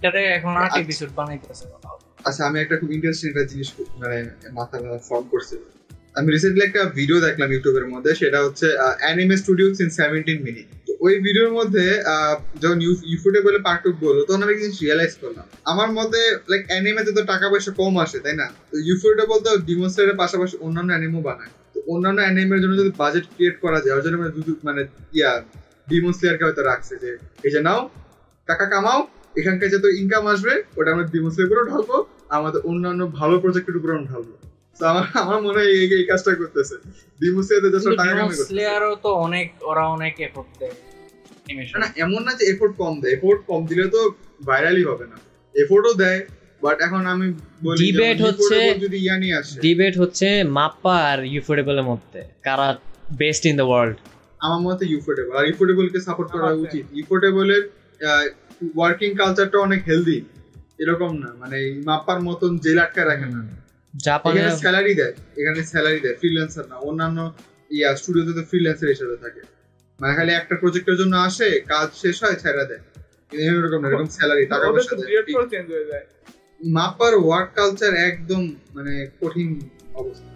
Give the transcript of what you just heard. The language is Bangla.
এটারে এখন 8 এপিসোড বানাইতেছে। আচ্ছা আমি একটা খুব ইন্টারেস্টিং একটা জিনিস মানে মাথায় ফর্ম করছে। আমি রিসেন্টলি একটা ভিডিও দেখলাম ইউটিউবের মধ্যে, সেটা হচ্ছে অ্যানিমে স্টুডিওস ইন 17 মিনিট। ওই ভিডিওর মধ্যে যখন ইউফোর্টেবল পার্ট টু বললো তখন আমি জিনিস রিয়েলাইজ করলাম, আমার মতে লাইক অ্যানিমেতে তো টাকা পয়সা কম আসে তাই না, তো ইউফোর্টেবল তো ডিমন স্লেয়ারের পাশাপাশি অন্যান্য অ্যানিমেও বানায়, তো অন্যান্য অ্যানিমের জন্য যদি বাজেট ক্রিয়েট করা যায় ওর জন্য মানে ডিমন স্লেয়ারকে হয়তো রাখছে যে এই যে নাও টাকা কামাও, এখানকার যত ইনকাম আসবে ওটা আমরা ডিমন স্লেয়ার উপরেও ঢালবো, আমাদের অন্যান্য ভালো প্রজেক্টের উপরেও ঢালবো। আমার মনে হয় এই কাজটা করতেছে ডিমন স্লেয়ারে যত টাকা কামাই করতেছে। স্লেয়ারও তো ওরা অনেক এফোর্ট দেয় না এমন না যে এফোর্ট কম দেয়, এফোর্ট কম দিলে তো ভাইরালই হবে না, এফোর্টও দেয়। বাট এখন আমি বলি ডিবেট হচ্ছে মাপ্পা আর ইউফোর্টেবল এর মধ্যে কারা বেস্ট ইন দ্য ওয়ার্ল্ড। আমার মতে ইউফোর্টেবল, আর ইউফোর্টেবল কে সাপোর্ট করা উচিত। ইউফোর্টেবলের ওয়ার্কিং কালচারটা অনেক হেলদি, এরকম না মানে মাপ্পার মতন জেল আটকা রাখে না। জাপানে স্যালারি দেয়, এখানে স্যালারি দেয়, ফ্রিল্যান্সার না। অন্যান্য স্টুডিওতে তো ফ্রিল্যান্সার হিসেবে থাকে, মানে খালি একটা প্রজেক্টের জন্য আসে, কাজ শেষ হয় ছেড়ে দেয়, এরকম না, এরকম স্যালারি টাকা পয়সা দেয়। মাপ্পার ওয়ার্ক কালচার একদম মানে কঠিন অবস্থা।